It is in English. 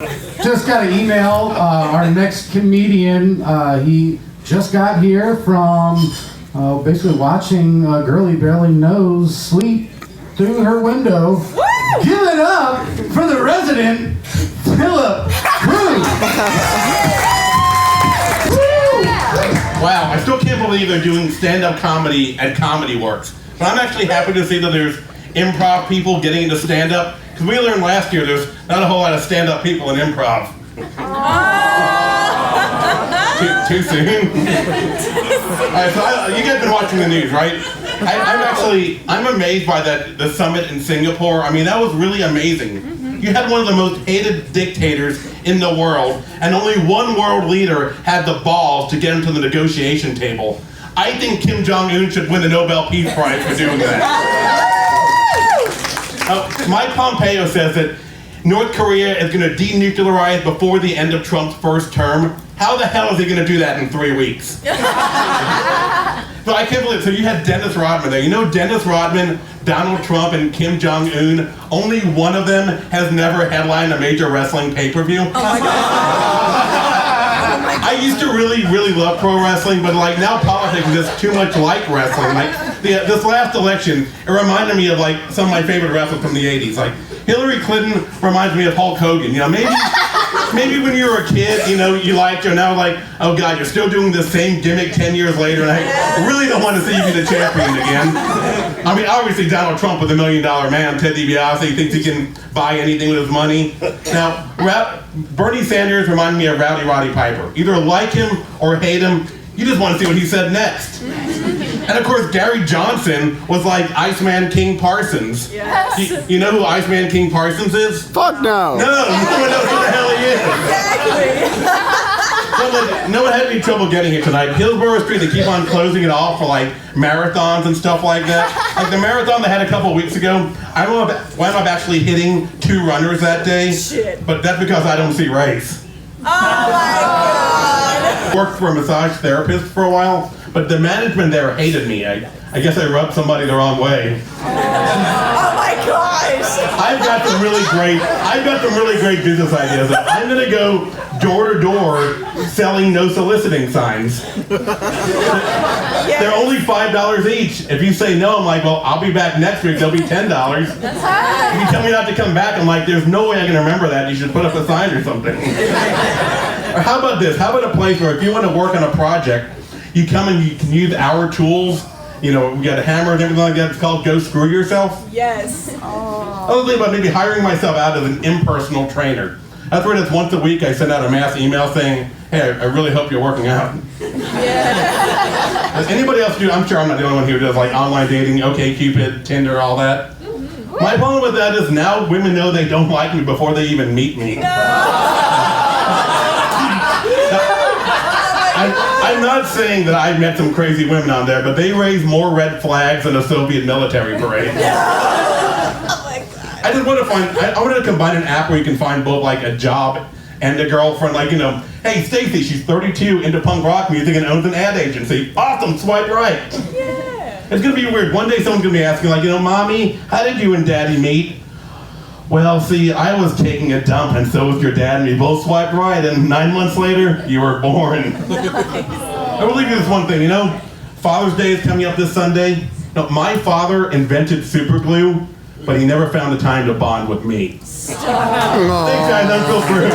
Just got an email. Our next comedian, he just got here from basically watching Girlie Barely Knows sleep through her window. Woo! Give it up for the resident, Philip Kruh. Wow, I still can't believe they're doing stand-up comedy at ComedyWorx. But I'm actually happy to see that there's improv people getting into stand-up. Because we learned last year there's not a whole lot of stand-up people in improv. Too soon? Alright, so you guys have been watching the news, right? I'm amazed by the summit in Singapore. I mean, that was really amazing. You had one of the most hated dictators in the world, and only one world leader had the balls to get him to the negotiation table. I think Kim Jong-un should win the Nobel Peace Prize for doing that. Mike Pompeo says that North Korea is going to denuclearize before the end of Trump's first term. How the hell is he going to do that in 3 weeks? So I can't believe it. So you had Dennis Rodman there. You know Dennis Rodman, Donald Trump, and Kim Jong-un, only one of them has never headlined a major wrestling pay-per-view. Oh my God. I used to really love pro wrestling, but like now politics is just too much like wrestling. Like this last election, it reminded me of like some of my favorite wrestlers from the 80s. Like Hillary Clinton reminds me of Hulk Hogan. You know, maybe when you were a kid, you know, you liked her. Now like, oh God, you're still doing the same gimmick 10 years later, and I really don't want to see you be the champion again. I mean, obviously Donald Trump was $1 million man. Ted DiBiase thinks he can buy anything with his money. Now, Bernie Sanders reminded me of Rowdy Roddy Piper. Either like him or hate him, you just want to see what he said next. And of course, Gary Johnson was like Iceman King Parsons. Yes. You know who Iceman King Parsons is? Fuck no. No, no one knows who the hell he is. Exactly. No one had any trouble getting here tonight. Hillsborough Street, they keep on closing it off for like marathons and stuff like that. Like the marathon they had a couple weeks ago, I don't know why I'm actually hitting 2 runners that day. Shit. But that's because I don't see race. Oh my God. Worked for a massage therapist for a while, but the management there hated me. I guess I rubbed somebody the wrong way. Oh my gosh. I've got some really great business ideas. I'm gonna go door to door selling no soliciting signs. They're only $5 each. If you say no, I'm like, well, I'll be back next week. They'll be $10. If you tell me not to come back, I'm like, there's no way I can remember that. You should put up a sign or something. Or how about this? How about a place where if you want to work on a project, you come and you can use our tools. You know, we got a hammer and everything like that. It's called Go Screw Yourself. Yes. I was thinking about maybe hiring myself out as an impersonal trainer. That's where it's once a week I send out a mass email saying, hey, I really hope you're working out. Yeah. Does anybody else do? I'm sure I'm not the only one who does like online dating, OkCupid, Tinder, all that. My problem with that is now women know they don't like me before they even meet me. No. I'm not saying that I've met some crazy women on there, but they raise more red flags than a Soviet military parade. Oh my God. I just want to I wanted to combine an app where you can find both like a job and a girlfriend. Like, you know, hey, Stacy, she's 32, into punk rock music and owns an ad agency. Awesome, swipe right. Yeah. It's going to be weird. One day someone's going to be asking, like, you know, Mommy, how did you and Daddy meet? Well, see, I was taking a dump and so was your dad, and we both swiped right, and 9 months later, you were born. Nice. I will leave you this one thing, you know, Father's Day is coming up this Sunday. You know, my father invented super glue, but he never found the time to bond with me. Stop. Thanks, guys. I'm Phil Kruh.